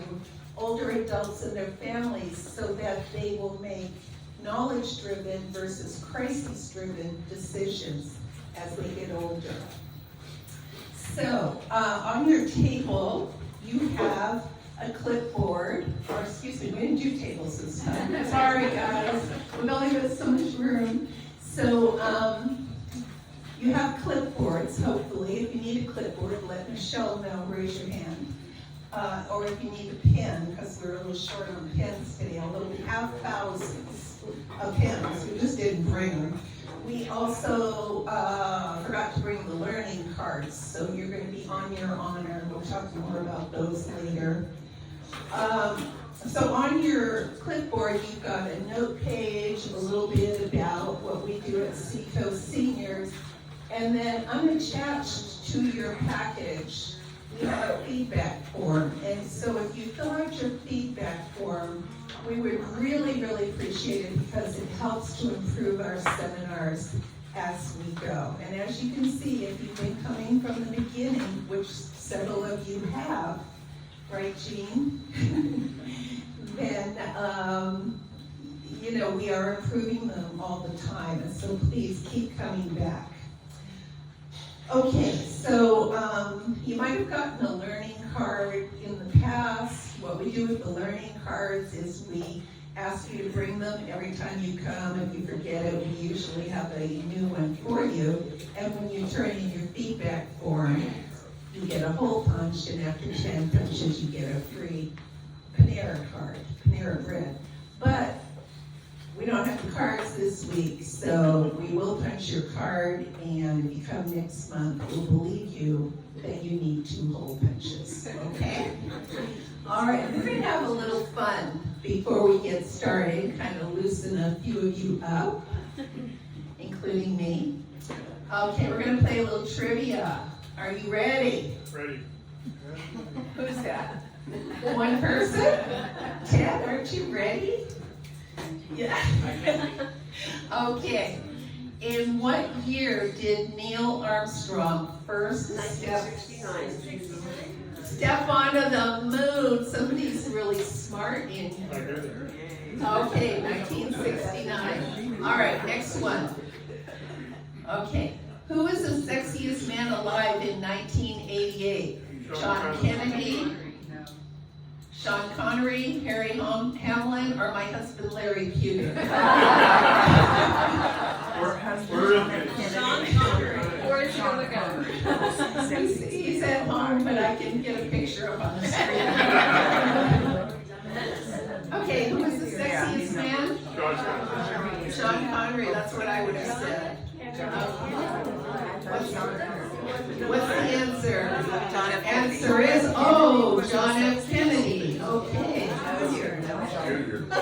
mentoring older adults and their families so that they will make knowledge-driven versus crisis-driven decisions as they get older. So, on your table, you have a clipboard, or excuse me, we didn't do tables this time. Sorry guys, we've only got so much room. So, you have clipboards, hopefully. If you need a clipboard, let Michelle know, raise your hand. Or if you need a pen, because we're a little short on pens today, although we have thousands of pens, we just didn't bring them. We also forgot to bring the learning cards, so you're going to be on your honor. We'll talk more about those later. So on your clipboard, you've got a note page, a little bit about what we do at Seacoast Seniors, and then unattached to your package, we have a feedback form. And so if you fill out your feedback form, we would really, really appreciate it because it helps to improve our seminars as we go. And as you can see, if you've been coming from the beginning, which several of you have, right, Jean? Then, we are improving them all the time. And so please keep coming back. Okay, so you might have gotten a learning card in the past. What we do with the learning cards is we ask you to bring them every time you come. If you forget it, we usually have a new one for you. And when you turn in your feedback form, you get a hole punch, and after 10 punches, you get a free Panera card, Panera bread. But we don't have the cards this week, so we will punch your card, and if you come next month, we'll believe you that you need 2 hole punches, okay? All right, we're gonna have a little fun before we get started, kind of loosen a few of you up, including me. Okay, we're gonna play a little trivia. Are you ready? Ready. Who's that? One person? Ted, aren't you ready? Yeah. Okay. In what year did Neil Armstrong first step onto the moon? Somebody's really smart in here. Okay, 1969. All right, next one. Okay. Who was the sexiest man alive in 1988? John Kennedy, Sean Connery, Harry Hamlin, or my husband Larry Puder? Sean Connery. Where's the other guy? He's at home, but I can get a picture up on the screen. Okay, who was the sexiest man? Sean Connery, that's what I would have said. What's the answer? Answer is, John F. Kennedy. Okay.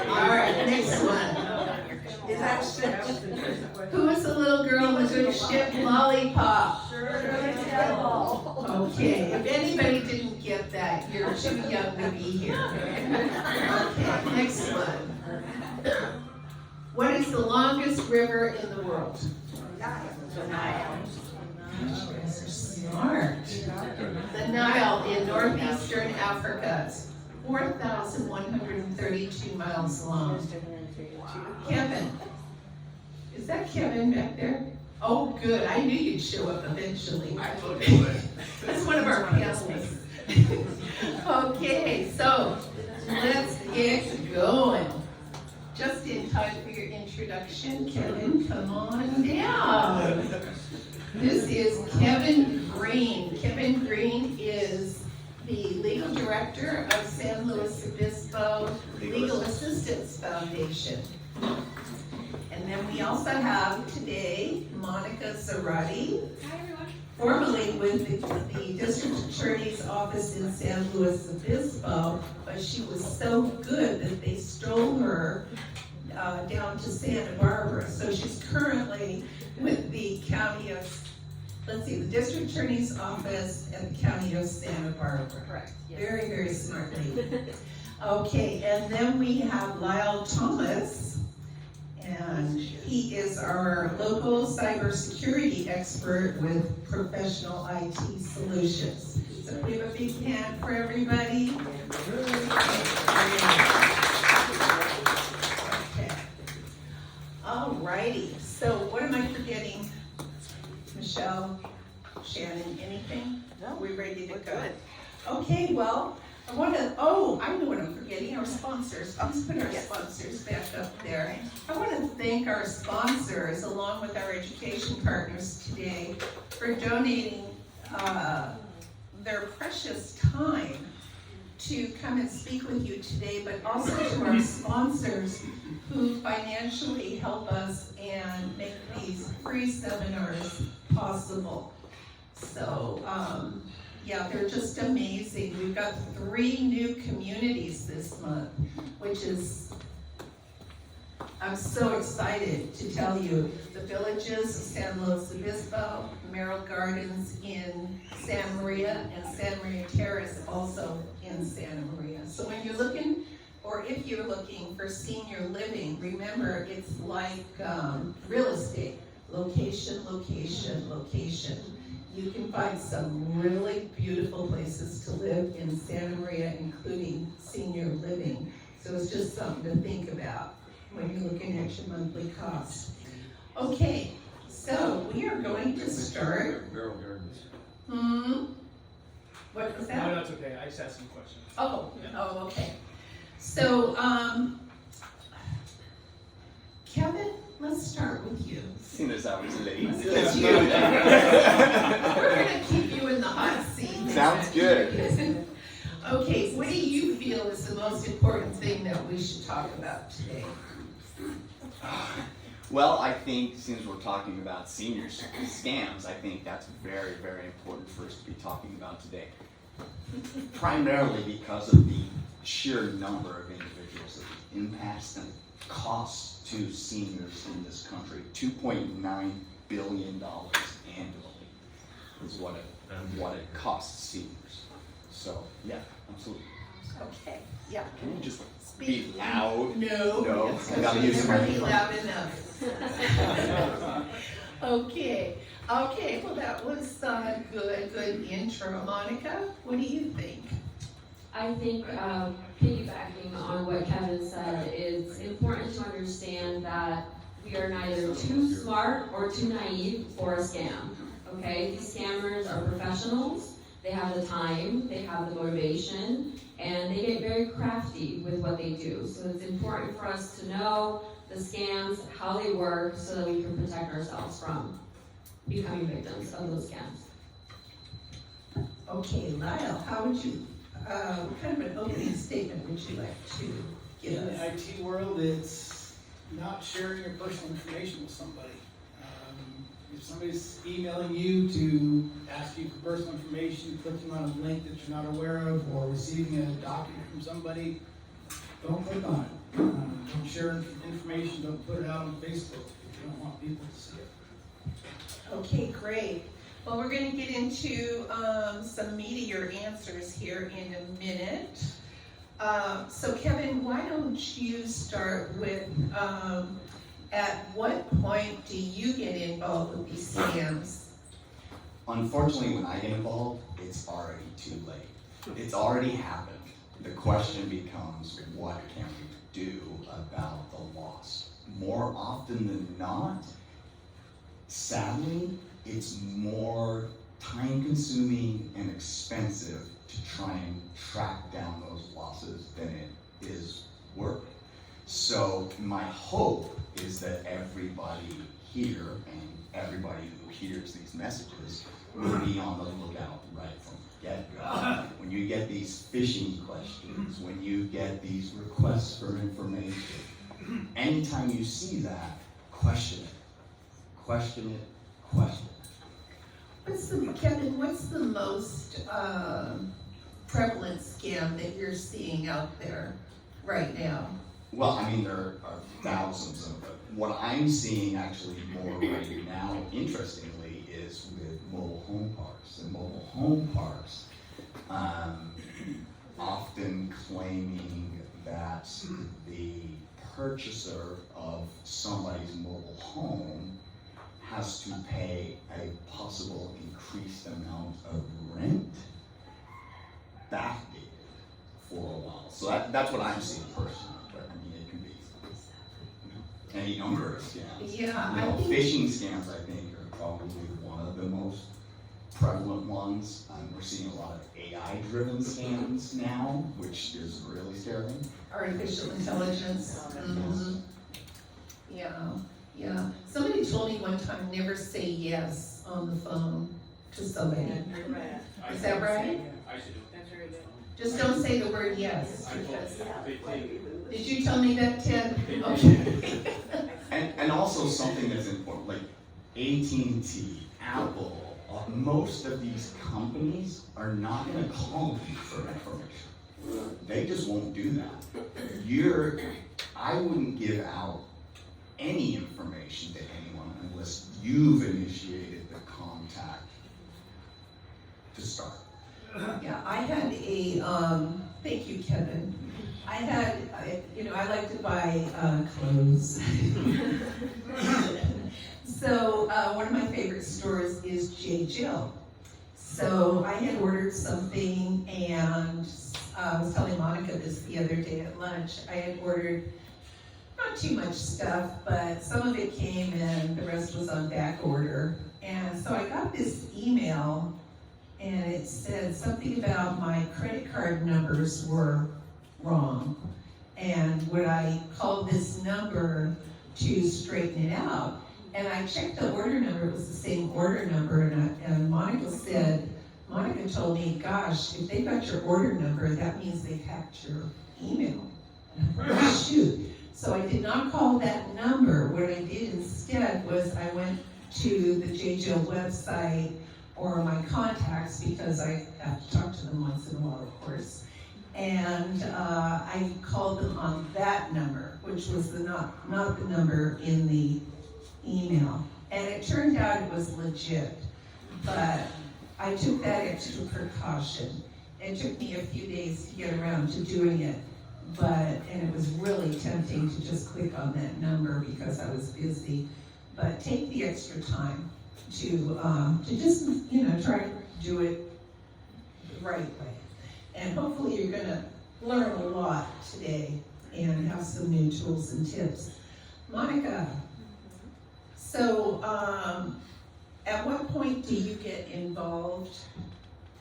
All right, next one. Who was the little girl in the good ship Lollipop? Okay, if anybody didn't get that, you're too young to be here. Okay, next one. What is the longest river in the world? The Nile. You guys are smart. The Nile in northeastern Africa is 4,132 miles long. Kevin. Is that Kevin back there? Oh, good. I knew you'd show up eventually. That's one of our panelists. Okay, so let's get going. Just in time for your introduction, Kevin, come on down. This is Kevin Green. Kevin Green is the legal director of San Luis Obispo Legal Assistance Foundation. And then we also have today Monica Zarati, formerly with the District Attorney's Office in San Luis Obispo, but she was so good that they stole her down to Santa Barbara. So she's currently with the County of, the District Attorney's Office at the County of Santa Barbara. Correct. Yes. Very, very smart lady. Okay, and then we have Lyle Thomas, and he is our local cybersecurity expert with Professional IT Solutions. So we have a big hand for everybody. I know what I'm forgetting, our sponsors. Let's put our sponsors back up there. I want to thank our sponsors along with our education partners today for donating their precious time to come and speak with you today, but also to our sponsors who financially help us and make these free seminars possible. So, yeah, they're just amazing. We've got 3 new communities this month, which is, I'm so excited to tell you. The Villages of San Luis Obispo, Merrill Gardens in Santa Maria, and Santa Maria Terrace also in Santa Maria. So when you're looking, or if you're looking for senior living, remember it's like real estate. Location, location, location. You can find some really beautiful places to live in Santa Maria, including senior living. So it's just something to think about when you're looking at your monthly costs. Okay, so we are going to start. Merrill Gardens. What was that? No, that's okay. I just asked some questions. Oh, okay. So, Kevin, let's start with you. Seeing as I was late. Yes, you. We're gonna keep you in the hot seat. Sounds good. Okay, what do you feel is the most important thing that we should talk about today? Well, I think since we're talking about senior scams, I think that's very, very important for us to be talking about today. Primarily because of the sheer number of individuals that it impacts and costs to seniors in this country. $2.9 billion annually is what it costs seniors. So, yeah, absolutely. Okay, yeah. Can you just Speak be loud? No. I gotta use my Never be loud enough. Okay, well that was a good intro. Monica, what do you think? I think piggybacking on what Kevin said, it's important to understand that we are neither too smart or too naive for a scam. Okay, these scammers are professionals. They have the time, they have the motivation, and they get very crafty with what they do. So it's important for us to know the scams, how they work, so that we can protect ourselves from becoming victims of those scams. Okay, Lyle, how would you, what kind of an opening statement would you like to give In the us? IT world, it's not sharing your personal information with somebody. If somebody's emailing you to ask you for personal information, clicking on a link that you're not aware of, or receiving a document from somebody, don't click on it. Don't share information, don't put it out on Facebook if you don't want people to see it. Okay, great. Well, we're going to get into some meatier answers here in a minute. So Kevin, why don't you start with at what point do you get involved with these scams? Unfortunately, when I get involved, it's already too late. It's already happened. The question becomes, what can we do about the loss? More often than not, sadly, it's more time-consuming and expensive to try and track down those losses than it is work. So my hope is that everybody here and everybody who hears these messages will be on the lookout right from the get-go. When you get these phishing questions, when you get these requests for information, anytime you see that, question it. Question it. Question it. Kevin, what's the most prevalent scam that you're seeing out there right now? Well, I mean, there are thousands of them. What I'm seeing actually more right now, interestingly, is with mobile home parks. And mobile home parks often claiming that the purchaser of somebody's mobile home has to pay a possible increased amount of rent backdated for a while. So that's what I'm seeing personally. Any number of scams. Yeah, You know, I think phishing scams, I think, are probably one of the most prevalent ones. We're seeing a lot of AI-driven scams now, which is really scary. Artificial intelligence. Mhm. Yeah. Somebody told me one time, never say yes on the phone to somebody. Is that right? Just don't say the word yes. Did you tell me that, Ted? Okay. And also something that's important, like AT&T, Apple, most of these companies are not gonna call you for information. They just won't do that. I wouldn't give out any information to anyone unless you've initiated the contact to start. Yeah, I had thank you, Kevin. I like to buy clothes. So one of my favorite stores is J. Jill. So I had ordered something, and I was telling Monica this the other day at lunch. I had ordered not too much stuff, but some of it came and the rest was on back order. And so I got this email, and it said something about my credit card numbers were wrong. And would I call this number to straighten it out? And I checked the order number, it was the same order number, and Monica told me, gosh, if they got your order number, that means they hacked your email. And I thought, shoot. So I did not call that number. What I did instead was I went to the J. Jill website or my contacts, because I have to talk to them once in a while, of course. And I called them on that number, which was not the number in the email. And it turned out it was legit, but I took that extra precaution. It took me a few days to get around to doing it, and it was really tempting to just click on that number because I was busy. But take the extra time to just, try to do it the right way. And hopefully you're gonna learn a lot today and have some new tools and tips. Monica, so at what point do you get involved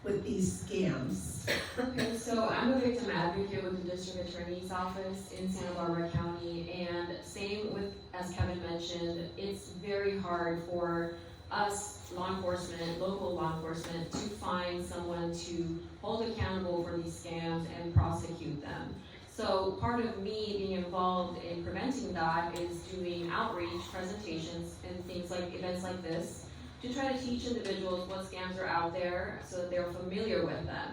with these scams? Okay, so I'm a victim advocate with the District Attorney's Office in Santa Barbara County, and same with, as Kevin mentioned, it's very hard for us, law enforcement, local law enforcement, to find someone to hold accountable for these scams and prosecute them. So part of me being involved in preventing that is doing outreach, presentations, and things like events like this to try to teach individuals what scams are out there so that they're familiar with them.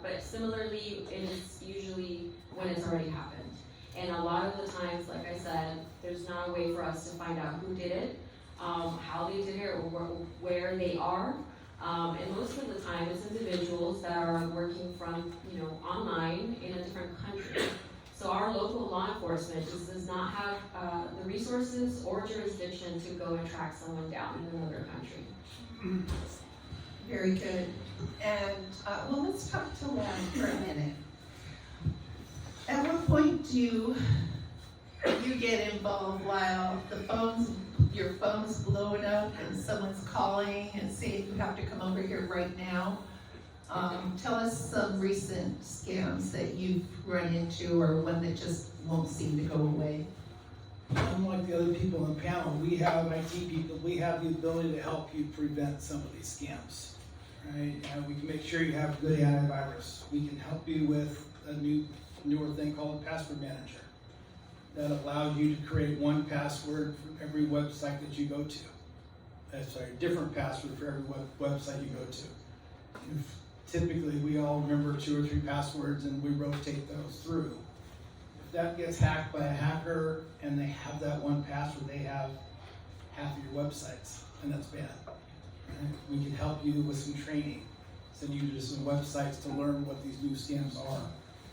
But similarly, it is usually when it's already happened. And a lot of the times, like I said, there's not a way for us to find out who did it, how they did it, or where they are. And most of the time, it's individuals that are working from, online in a different country. So our local law enforcement just does not have the resources or jurisdiction to go and track someone down in another country. Very good. And, let's talk to Len for a minute. At what point do you get involved while your phone's blowing up and someone's calling and saying you have to come over here right now? Tell us some recent scams that you've run into, or one that just won't seem to go away. Unlike the other people on the panel, we have IT people, we have the ability to help you prevent some of these scams, right? We can make sure you have good antivirus. We can help you with a newer thing called Password Manager that allows you to create one password for every website that you go to. Different password for every website you go to. Typically, we all remember 2 or 3 passwords and we rotate those through. If that gets hacked by a hacker and they have that one password, they have half of your websites, and that's bad. Right? We can help you with some training, send you to some websites to learn what these new scams are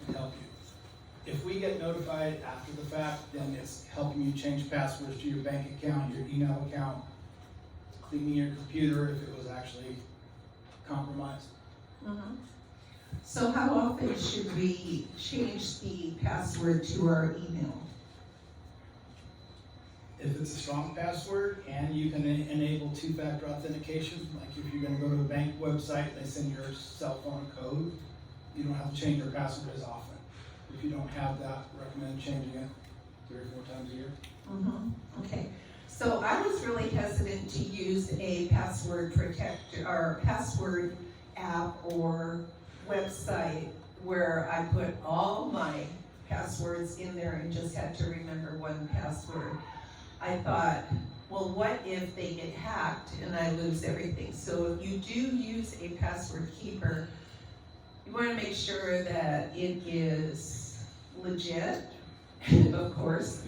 and help you. If we get notified after the fact, then it's helping you change passwords to your bank account, your email account, cleaning your computer if it was actually compromised. Mm-hmm. So how often should we change the password to our email? if it's a strong password and you can enable two-factor authentication, like if you're gonna go to a bank website and they send your cell phone a code, you don't have to change your password as often. If you don't have that, recommend changing it 3 or 4 times a year. Okay, so I was really hesitant to use a password protector or password app or website where I put all my passwords in there and just had to remember one password. I thought, well, what if they get hacked and I lose everything? So if you do use a password keeper, you want to make sure that it is legit, of course,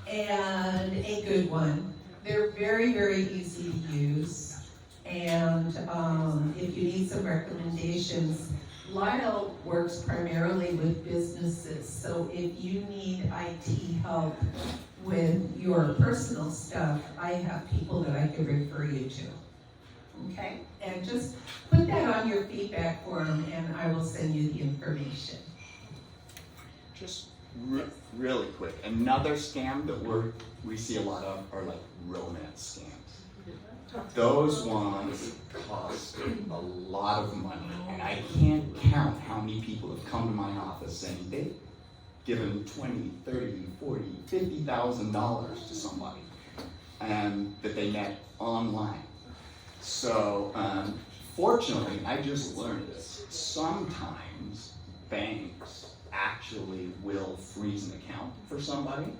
and a good one. They're very, very easy to use. And if you need some recommendations, Lyle works primarily with businesses. So if you need IT help with your personal stuff, I have people that I could refer you to. Okay? And just put that on your feedback form and I will send you the information. Just really quick, another scam that we see a lot of are like romance scams. Those ones cost a lot of money, and I can't count how many people have come to my office saying they've given $20, $30, $40, $50,000 to somebody that they met online. So fortunately, I just learned this. Sometimes banks actually will freeze an account for somebody.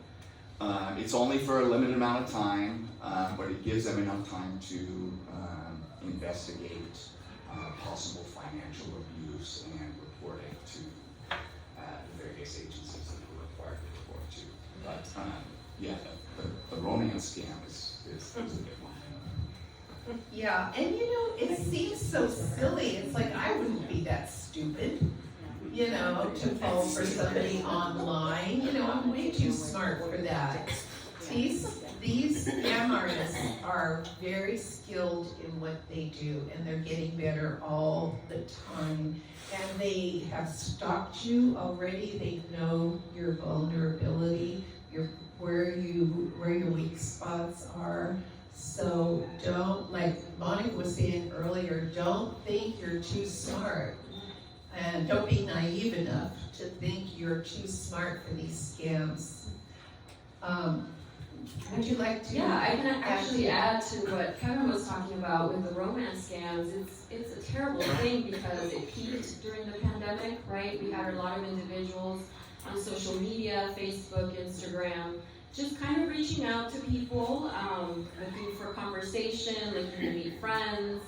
It's only for a limited amount of time, but it gives them enough time to investigate possible financial abuse and report it to the various agencies that are required to report to. But yeah, the romance scam is a big one. Yeah, and it seems so silly. It's like I wouldn't be that stupid, to fall for somebody online. I'm way too smart for that. These scam artists are very skilled in what they do, and they're getting better all the time. And they have stalked you already. They know your vulnerability, where your weak spots are. So don't, like Monica was saying earlier, don't think you're too smart. And don't be naive enough to think you're too smart for these scams. Would you like to? Yeah, I can actually add to what Kevin was talking about with the romance scams. It's a terrible thing because it peaked during the pandemic, right? We had a lot of individuals on social media, Facebook, Instagram, just kind of reaching out to people, looking for conversation, looking to meet friends,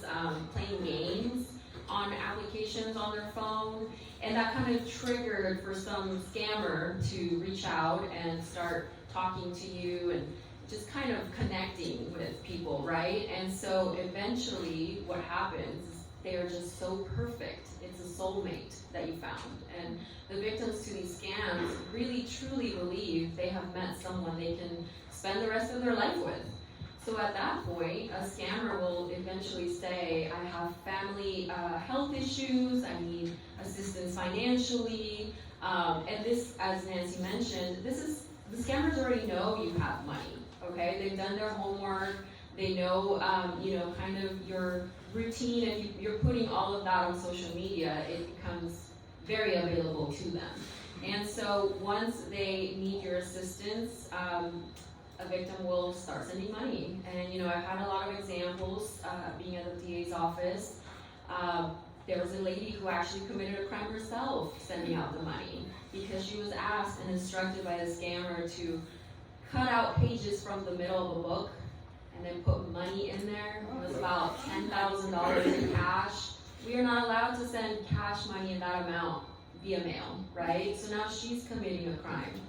playing games on applications on their phone, and that kind of triggered for some scammer to reach out and start talking to you and just kind of connecting with people, right? And so eventually what happens is they are just so perfect. It's a soulmate that you found. And the victims to these scams really truly believe they have met someone they can spend the rest of their life with. So at that point, a scammer will eventually say, I have family health issues, I need assistance financially, and this, as Nancy mentioned, the scammers already know you have money, okay? They've done their homework, they know, kind of your routine. If you're putting all of that on social media, it becomes very available to them. And so once they need your assistance, a victim will start sending money. And I've had a lot of examples being at the DA's office. There was a lady who actually committed a crime herself sending out the money because she was asked and instructed by the scammer to cut out pages from the middle of a book and then put money in there. It was about $10,000 in cash. We are not allowed to send cash money in that amount via mail, right? So now she's committing a crime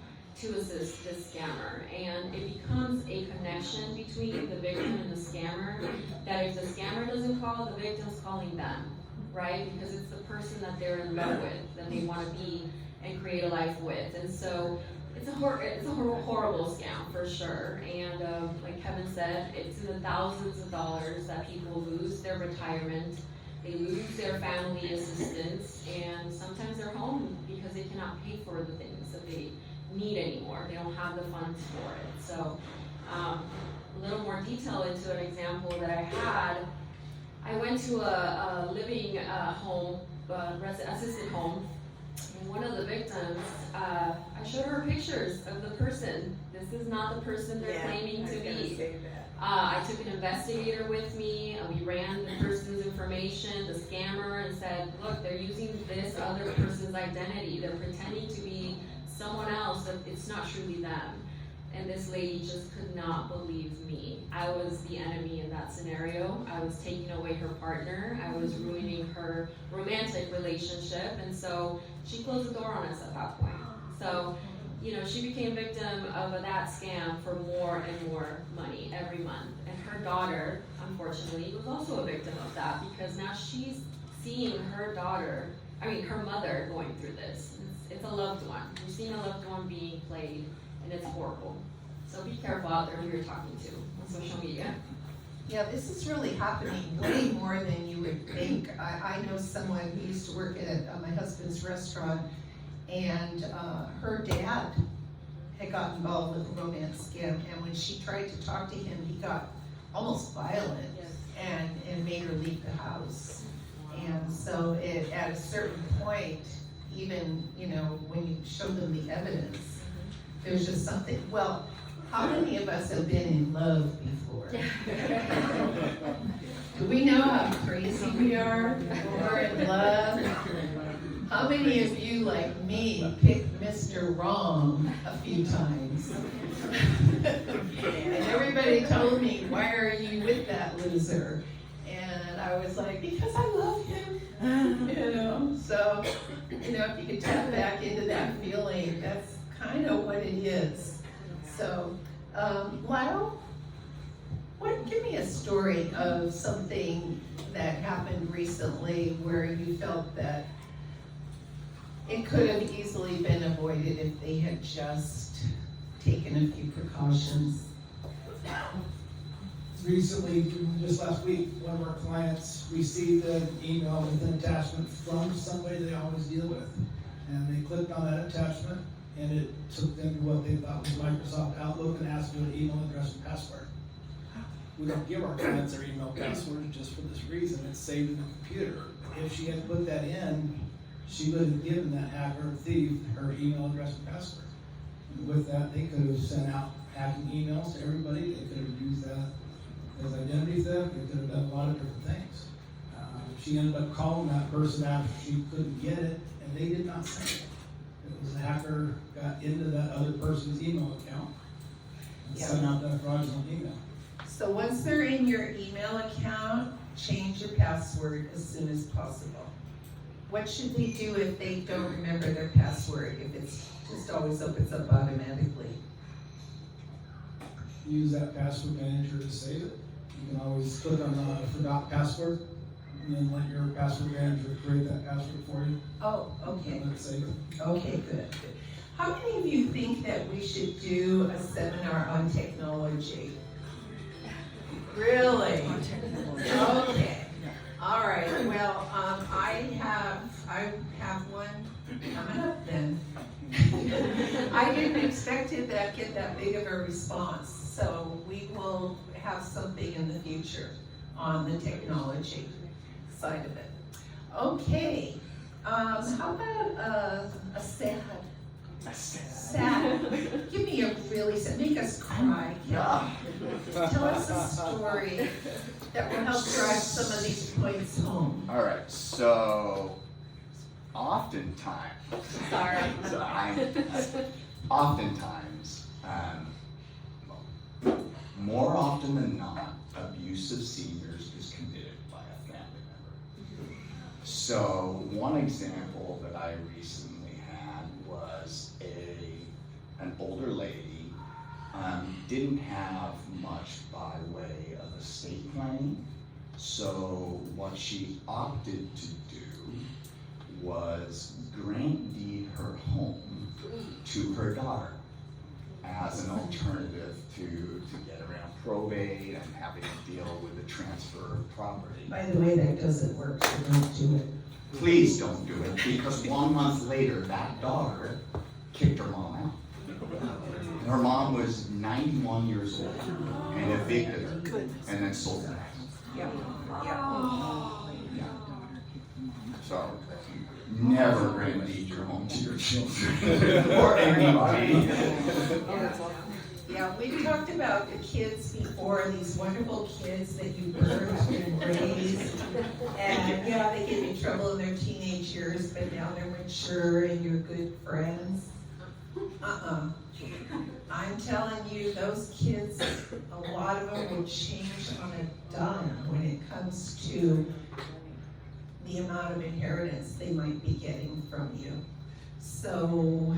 to assist this scammer, and it becomes a connection between the victim and the scammer, that if the scammer doesn't call, the victim's calling them, right? Because it's the person that they're in love with, that they want to be and create a life with. And so it's a horrible scam for sure. And like Kevin said, it's in the thousands of dollars that people lose their retirement, they lose their family assistance, and sometimes they're home because they cannot pay for the things that they need anymore. They don't have the funds for it. So A little more detail into an example that I had. I went to a living home, assisted home, and one of the victims, I showed her pictures of the person. This is not the person they're claiming to be. I took an investigator with me, we ran the person's information, the scammer, and said, look, they're using this other person's identity. They're pretending to be someone else, but it's not truly them. And this lady just could not believe me. I was the enemy in that scenario. I was taking away her partner. I was ruining her romantic relationship. And so she closed the door on us at that point. So, you know, she became victim of that scam for more and more money every month. And her daughter, unfortunately, was also a victim of that because now she's seeing her mother going through this. It's a loved one. You're seeing a loved one being played, and it's horrible. So be careful out there who you're talking to on social media. Yeah, this is really happening way more than you would think. I know someone who used to work at my husband's restaurant, and her dad had got involved with a romance scam, and when she tried to talk to him, he got almost violent and made her leave the house. And so at a certain point, even, you know, when you show them the evidence, there's just something, well, how many of us have been in love before? Do we know how crazy we are when we're in love? How many of you, like me, picked Mr. Wrong a few times? And everybody told me, why are you with that loser? And I was like, because I love him. You know, so, you know, if you could tap back into that feeling, that's kind of what it is. So, Lyle, give me a story of something that happened recently where you felt that it could have easily been avoided if they had just taken a few precautions. Recently, just last week, one of our clients received an email with an attachment from somebody they always deal with. And they clicked on that attachment, and it took them to what they thought was Microsoft Outlook and asked them an email address and password. We don't give our clients their email passwords just for this reason. It's saved in the computer. If she had put that in, she would have given that hacker or thief her email address and password. And with that, they could have sent out hacking emails to everybody. They could have used that as identity theft. They could have done a lot of different things. She ended up calling that person after she couldn't get it, and they did not send it. It was the hacker got into that other person's email account and sent out that fraudulent email. So once they're in your email account, change your password as soon as possible. What should they do if they don't remember their password, if it's just always opens up automatically? Use that password manager to save it. You can always click on the forgot password and then let your password manager create that password for you. Oh, okay. And let it save it. Okay, good. How many of you think that we should do a seminar on technology? Really? Okay. All right. Well, I have one coming up then. I didn't expect it to get that big of a response, so we will have something in the future on the technology side of it. Okay. How about a sad? Give me a really sad. Make us cry. Tell us a story that will help drive some of these points home. All right, so oftentimes, more often than not, abuse of seniors is committed by a family member. So one example that I recently had was an older lady, didn't have much by way of estate planning. So what she opted to do was grant deed her home to her daughter as an alternative to get around probate and having to deal with the transfer of property. By the way, that doesn't work, so don't do it. Please don't do it, because 1 month later, that daughter kicked her mom out. Her mom was 91 years old and evicted her and then sold the house. Yeah. Yeah. So, never grant deed your home to your children or anybody. Yeah, we've talked about the kids before, these wonderful kids that you birthed and raised. And yeah, they get in trouble in their teenage years, but now they're mature and you're good friends. I'm telling you, those kids, a lot of them will change on a dime when it comes to the amount of inheritance they might be getting from you. So,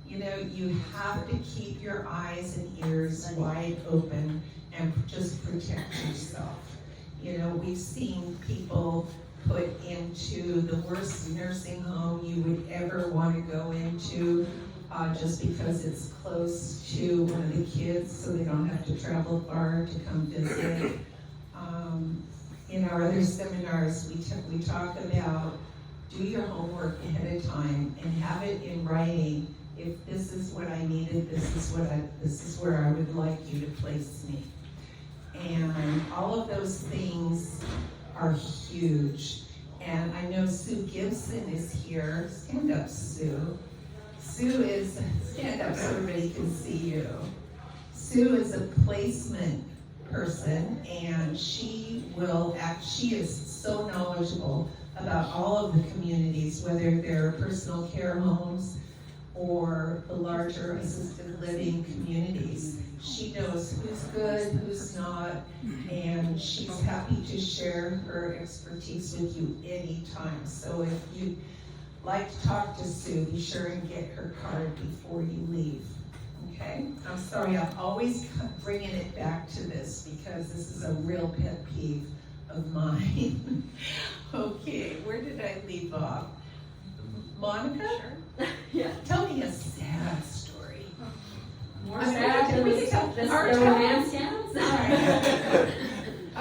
you know, you have to keep your eyes and ears wide open and just protect yourself. You know, we've seen people put into the worst nursing home you would ever want to go into, just because it's close to one of the kids, so they don't have to travel far to come visit. In our other seminars, we talk about do your homework ahead of time and have it in writing. If this is what I needed, this is where I would like you to place me. And all of those things are huge. And I know Sue Gibson is here. Stand up, Sue. Stand up so everybody can see you. Sue is a placement person, and she is so knowledgeable about all of the communities, whether they're personal care homes or the larger assisted living communities. She knows who's good, who's not, and she's happy to share her expertise with you anytime. So if you'd like to talk to Sue, be sure and get her card before you leave. Okay? I'm sorry, I'm always bringing it back to this because this is a real pet peeve of mine. Okay, where did I leave off? Monica? Sure. Yeah. Tell me a sad story. More I mean, sad than we the can tell- the romance scams?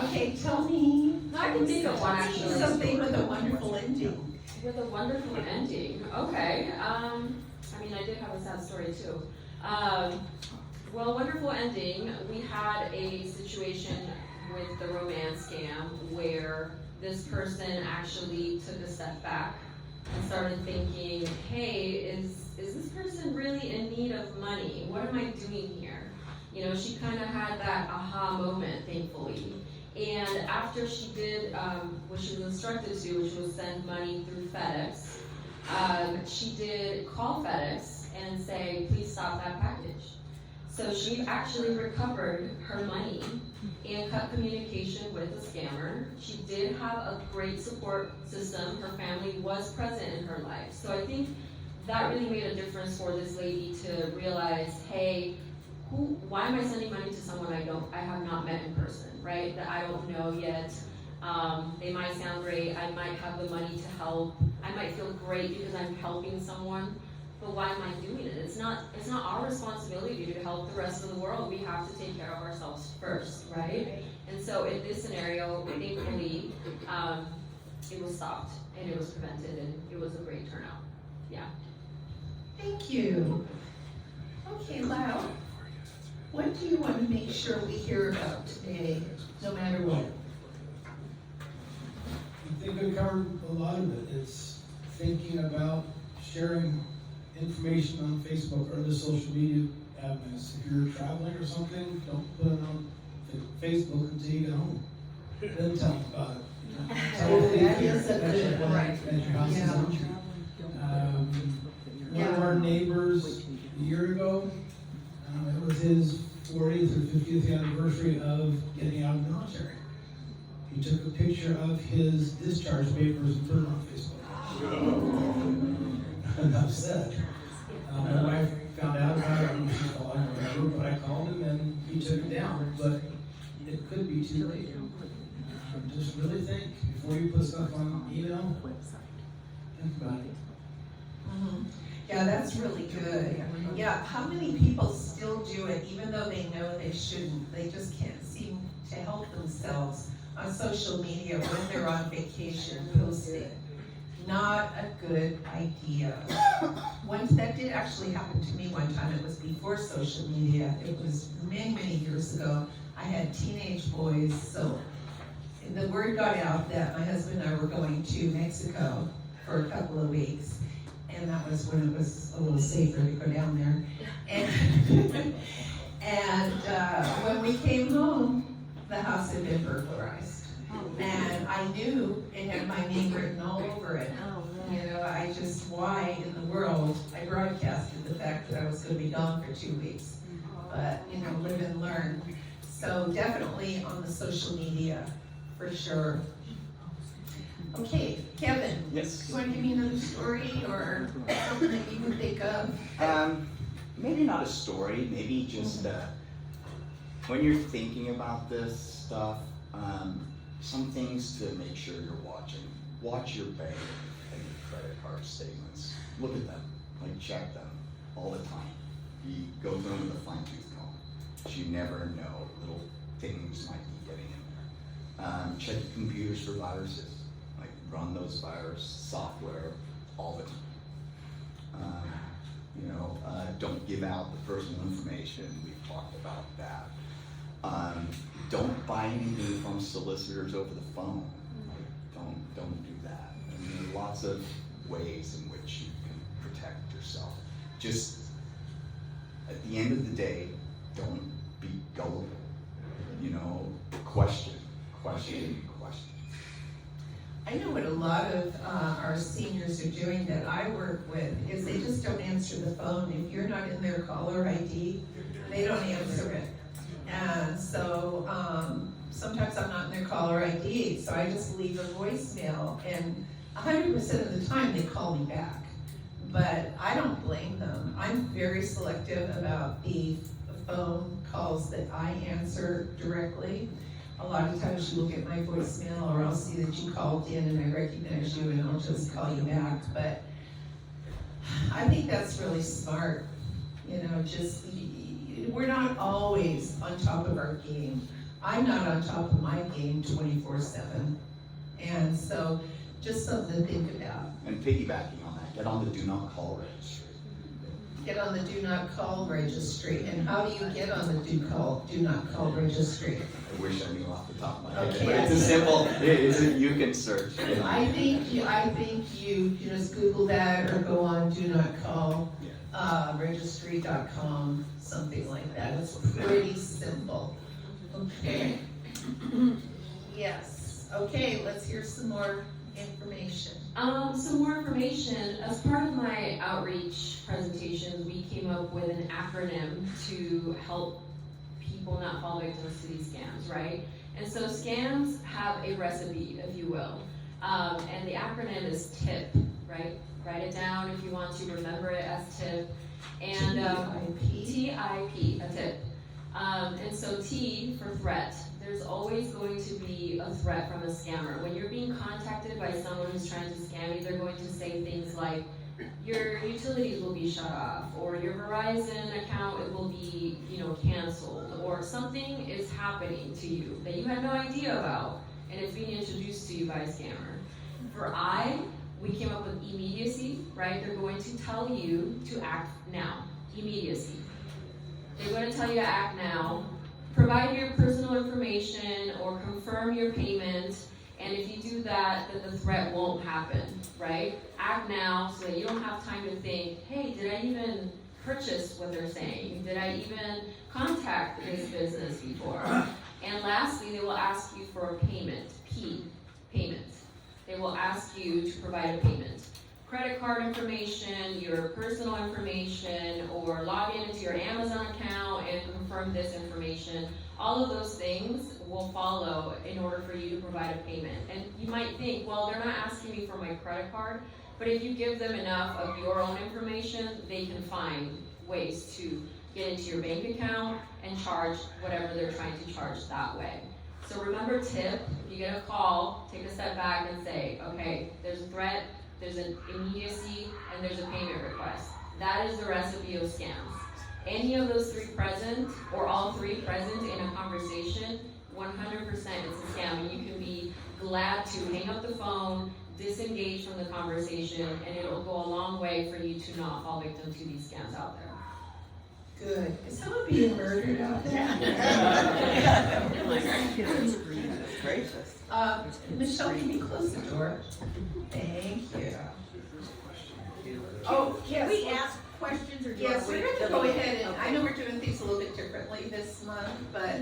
Okay, tell me. No, I can think of one actually. Something with a wonderful ending. With a wonderful ending. Okay. I mean, I did have a sad story too. Well, wonderful ending. We had a situation with the romance scam where this person actually took a step back and started thinking, hey, is this person really in need of money? What am I doing here? You know, she kind of had that aha moment, thankfully. And after she did what she was instructed to, which was send money through FedEx, she did call FedEx and say, please stop that package. So she actually recovered her money and cut communication with the scammer. She did have a great support system. Her family was present in her life. So I think that really made a difference for this lady to realize, hey, why am I sending money to someone I have not met in person, right? That I don't know yet. They might sound great. I might have the money to help. I might feel great because I'm helping someone. But why am I doing it? It's not our responsibility to help the rest of the world. We have to take care of ourselves first, right? And so in this scenario, thankfully, it was stopped and it was prevented, and it was a great turnout. Yeah. Thank you. Okay, Lau, what do you want to make sure we hear about today, no matter what? I think we covered a lot of it. It's thinking about sharing information on Facebook or the social media avenues. If you're traveling or something, don't put it on Facebook until you get home. Then tell them about it. Tell them That is a good one. at your house is Yeah. empty. One of our neighbors a year ago, it was his 40th or 50th anniversary of getting out of the military. He took a picture of his discharge papers and put it on Facebook. Enough said. My wife found out about it and she called him or whatever, but I called him and he took it down. But it could be too late. Just really think before you put stuff on email. Think about it. Yeah, that's really good. Yeah, how many people still do it even though they know they shouldn't? They just can't seem to help themselves on social media when they're on vacation posting. Not a good idea. That did actually happen to me one time. It was before social media. It was many, many years ago. I had teenage boys, so the word got out that my husband and I were going to Mexico for a couple of weeks. And that was when it was a little safer to go down there. And when we came home, the house had been burglarized. And I knew it had my name written all over it. You know, why in the world, I broadcasted the fact that I was gonna be gone for 2 weeks. But, you know, live and learn. So definitely on the social media, for sure. Okay, Kevin. Yes. Do you want to give me another story or something that you can think of? Maybe not a story, maybe just when you're thinking about this stuff, some things to make sure you're watching. Watch your bank and your credit card statements. Look at them, like check them all the time. You go through them with a fine tooth comb, but you never know, little things might be getting in there. Check your computers for viruses. Like run those virus software all the time. Don't give out the personal information. We've talked about that. Don't buy anything from solicitors over the phone. Don't do that. And there are lots of ways in which you can protect yourself. Just at the end of the day, don't be gullible. Question. I know what a lot of our seniors are doing that I work with is they just don't answer the phone. If you're not in their caller ID, they don't answer it. And so sometimes I'm not in their caller ID, so I just leave a voicemail, and 100% of the time they call me back. But I don't blame them. I'm very selective about the phone calls that I answer directly. A lot of times you will get my voicemail, or I'll see that you called in and I recognize you and I'll just call you back. But I think that's really smart. We're not always on top of our game. I'm not on top of my game 24/7. And so just something to think about. And piggybacking on that, get on the do not call registry. Get on the do not call registry. And how do you get on the do not call registry? I wish I knew off the top of my head, Okay. but it's a simple, you can search. I think you just Google that or go on do not call registry.com, something like that. It's pretty simple. Okay. Yes. Okay, let's hear some more information. Some more information. As part of my outreach presentations, we came up with an acronym to help people not fall victims to these scams, right? And so scams have a recipe, if you will. And the acronym is TIP, right? Write it down if you want to remember it as TIP. And TIP, a tip. And so T for threat. There's always going to be a threat from a scammer. When you're being contacted by someone who's trying to scam you, they're going to say things like, your utilities will be shut off, or your Verizon account, it will be, canceled, or something is happening to you that you had no idea about, and it's being introduced to you by a scammer. For I, we came up with immediacy, right? They're going to tell you to act now. Immediacy. They're going to tell you to act now. Provide your personal information or confirm your payment, and if you do that, then the threat won't happen, right? Act now so that you don't have time to think, hey, did I even purchase what they're saying? Did I even contact this business before? And lastly, they will ask you for a payment, P, payment. They will ask you to provide a payment. Credit card information, your personal information, or log into your Amazon account and confirm this information. All of those things will follow in order for you to provide a payment. And you might think, well, they're not asking me for my credit card, but if you give them enough of your own information, they can find ways to get into your bank account and charge whatever they're trying to charge that way. So remember TIP, if you get a call, take a step back and say, okay, there's a threat, there's an immediacy, and there's a payment request. That is the recipe of scams. Any of those three present, or all three present in a conversation, 100% it's a scam. And you can be glad to hang up the phone, disengage from the conversation, and it'll go a long way for you to not fall victim to these scams out there. Good. Is someone being murdered out there? Gracious. Michelle, can you close the door? Thank you. Oh, Can yes. we ask questions or do you Yes, want to we're wait gonna till go the- ahead and, I Okay. know we're doing things a little bit differently this month, but,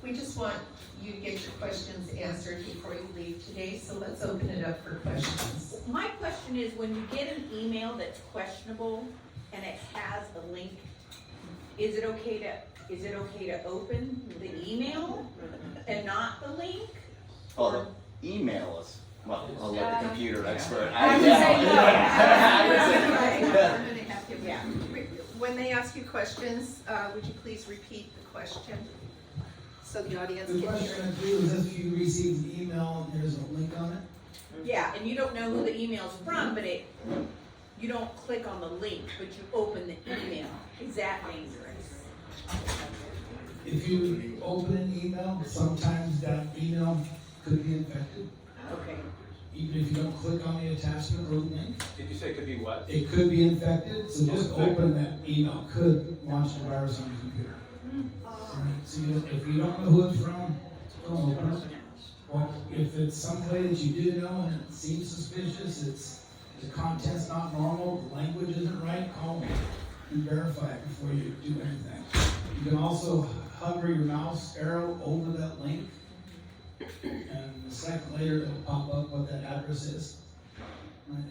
we just want you to get your questions answered before you leave today, so let's open it up for questions. My question is, when you get an email that's questionable and it has a link, is it okay to open the email and not the link? Oh, the email us. Well, I'll let the computer expert. I would say no. I'm Yeah. gonna have to, Yeah. when they ask you questions, would you please repeat the question? So the audience The can hear question it. I do is if you receive the email and there's a link on it, Yeah, and you don't know who the email's from, but you don't click on the link, but you open the email. Is that dangerous? if you open an email, sometimes that email could be infected. Okay. Even if you don't click on the attachment or the link, Did you say it could be what? it could be infected, so just open that email, could launch the virus on your computer. So if you don't know who it's from, don't open it. Or if it's somebody that you do know and it seems suspicious, the content's not normal, the language isn't right, call me and verify it before you do anything. You can also hover your mouse arrow over that link, and a second later it'll pop up what that address is. Right,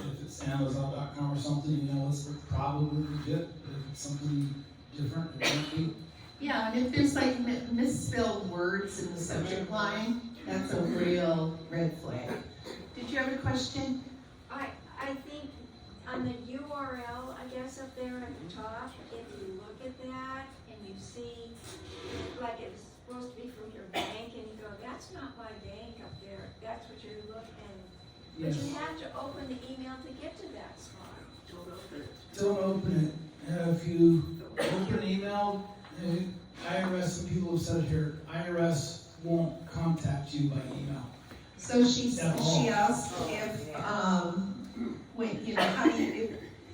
if it's Amazon.com or something, you know it's probably legit. If it's something different, it won't be. Yeah, and if there's like misspelled words in the subject line, that's a real red flag. Did you have a question? I think on the URL, I guess up there at the top, if you look at that and you see, like it's supposed to be from your bank, and you go, that's not my bank up there, that's what you're looking, but Yes. you have to open the email to get to that spot. Don't open it. If you open an email, IRS, some people have said here, IRS won't contact you by email. So she At all. asked if, when, you know, how do you, if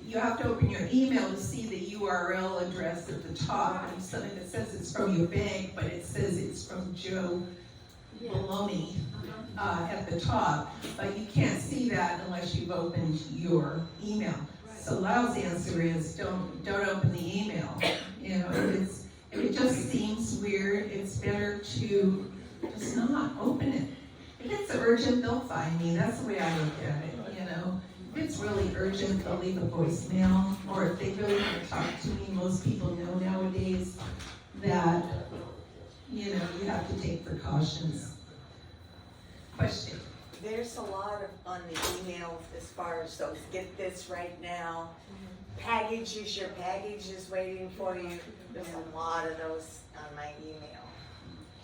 you have to open your email to see the URL address at the top, and something that says it's from your bank, but it says it's from Joe Maloney, at the top, but you can't see that unless you've opened your email. So Lau's answer is, don't open the email. You know, if it just seems weird, it's better to just not open it. If it's urgent, they'll find me. That's the way I look at it, you know. If it's really urgent, they'll leave a voicemail, or if they really want to talk to me, most people know nowadays that, you know, you have to take precautions. Question? There's a lot of, on the email as far as those, get this right now. Packages, your package is waiting for you. There's a lot of those on my email.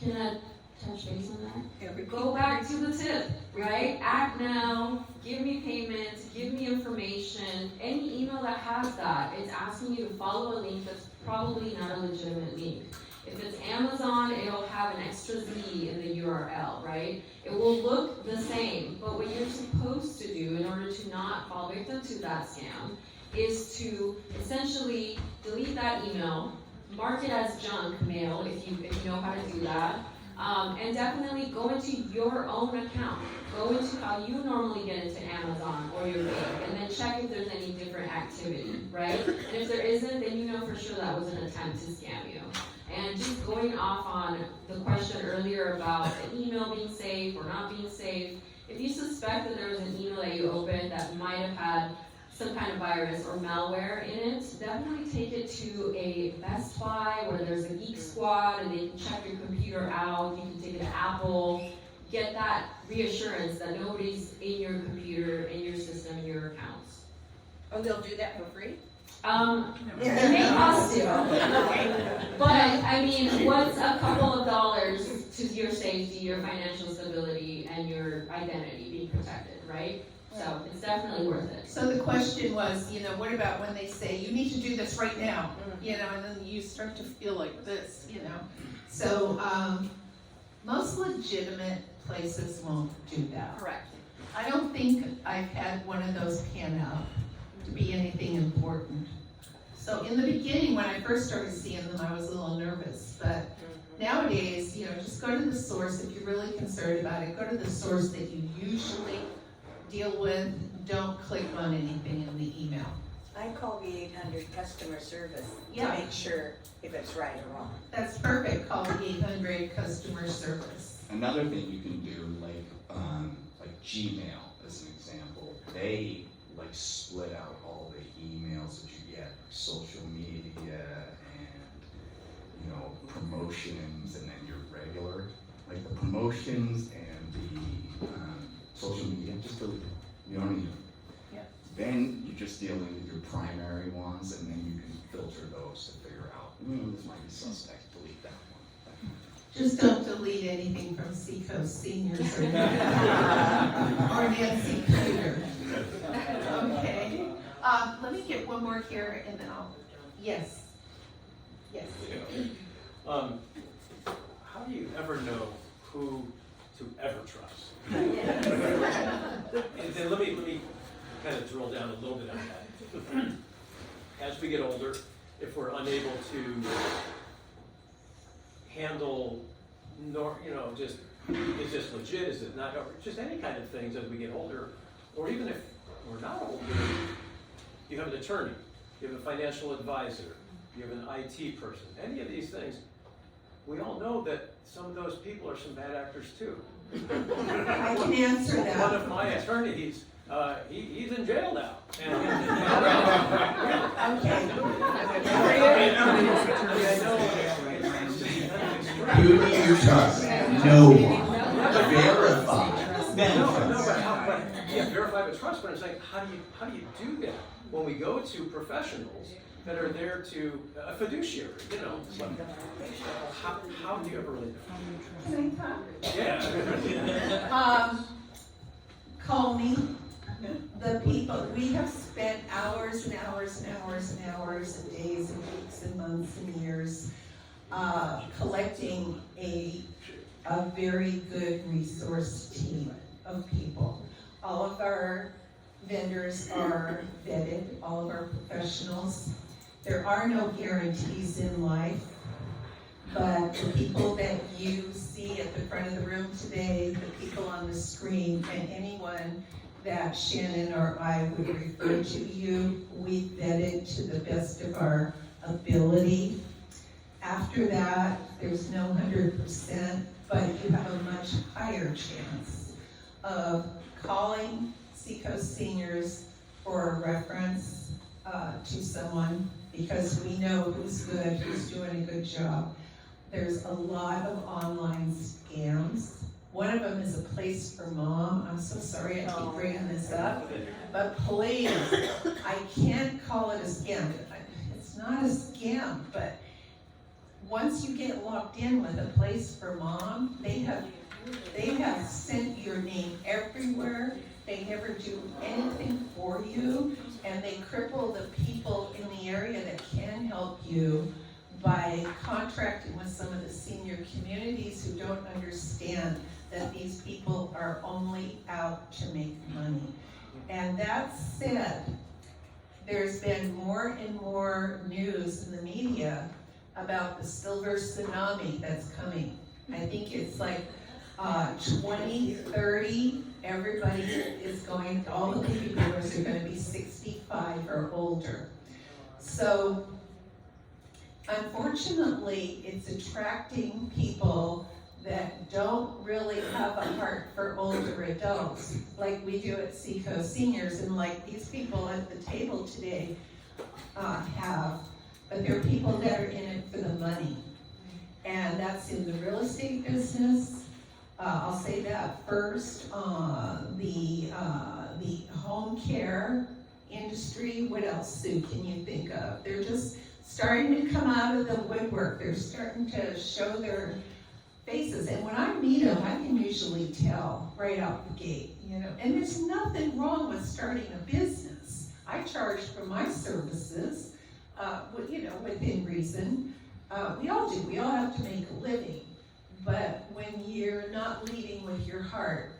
Can I touch base on that? Yeah, Go back to the tip, right? Act now, give me payments, give me information. Any email that has that, it's asking you to follow a link that's probably not a legitimate link. If it's Amazon, it'll have an extra Z in the URL, right? It will look the same, but what you're supposed to do in order to not fall victim to that scam is to essentially delete that email, mark it as junk mail if you know how to do that, and definitely go into your own account. Go into how you normally get into Amazon or your bank, and then check if there's any different activity, right? And if there isn't, then you know for sure that was an attempt to scam you. And just going off on the question earlier about an email being safe or not being safe, if you suspect that there was an email that you opened that might have had some kind of virus or malware in it, definitely take it to a Best Buy where there's a Geek Squad and they can check your computer out. You can take it to Apple, get that reassurance that nobody's in your computer, in your system, in your accounts. Oh, they'll do that for free? It may cost you, but I mean, what's a couple of dollars to your safety, your financial stability, and your identity being protected, right? So it's definitely worth it. So the question was, you know, what about when they say, you need to do this right now? You know, and then you start to feel like this, you know? So, most legitimate places won't do that. Correct. I don't think I've had one of those pan out to be anything important. So in the beginning, when I first started seeing them, I was a little nervous, but nowadays, just go to the source. If you're really concerned about it, go to the source that you usually deal with. Don't click on anything in the email. I call the 800 customer service to Yeah. make sure if it's right or wrong. That's perfect. Call the 800 customer service. Another thing you can do, like Gmail as an example, they split out all the emails that you get, like social media and promotions, and then your regular, like the promotions and the social media, just delete them. You don't need them. Yeah. Then you're just dealing with your primary ones, and then you can filter those to figure out, this might be suspect, delete that one. Just don't delete anything from Seacoast Seniors or Nancy Peter. Okay. Let me get one more here and then yes. Yes. How do you ever know who to ever trust? And then let me kind of drill down a little bit on that. As we get older, if we're unable to handle, just, is this legit, is it not, or just any kind of things as we get older, or even if we're not older, you have an attorney, you have a financial advisor, you have an IT person, any of these things, we all know that some of those people are some bad actors too. I can answer that. One of my attorneys, he's in jail now. Who do you trust? No one. Verify. Then trust. Verify but trust, but I'm saying, how do you do that? When we go to professionals that are there to, a fiduciary, how do you ever really know? Can I talk? Yeah. Call me. The people, we have spent hours and hours and hours and hours and days and weeks and months and years collecting a very good resource team of people. All of our vendors are vetted, all of our professionals. There are no guarantees in life, but the people that you see at the front of the room today, the people on the screen, and anyone that Shannon or I would refer to you, we vetted to the best of our ability. After that, there's no 100%, but you have a much higher chance of calling Seacoast Seniors for a reference to someone, because we know who's good, who's doing a good job. There's a lot of online scams. One of them is a Place for Mom. I'm so sorry I keep bringing this up, but please, I can't call it a scam. It's not a scam, but once you get locked in with a Place for Mom, they have sent your name everywhere. They never do anything for you, and they cripple the people in the area that can help you by contracting with some of the senior communities who don't understand that these people are only out to make money. And that said, there's been more and more news in the media about the silver tsunami that's coming. I think it's like 2030, everybody is going, all the baby boomers are going to be 65 or older. So unfortunately, it's attracting people that don't really have a heart for older adults, like we do at Seacoast Seniors, and like these people at the table today have. But they're people that are in it for the money. And that's in the real estate business. I'll say that first. The home care industry. What else, Sue, can you think of? They're just starting to come out of the woodwork. They're starting to show their faces. And when I meet them, I can usually tell right out the gate, And there's nothing wrong with starting a business. I charge for my services, within reason. We all do. We all have to make a living. But when you're not leading with your heart,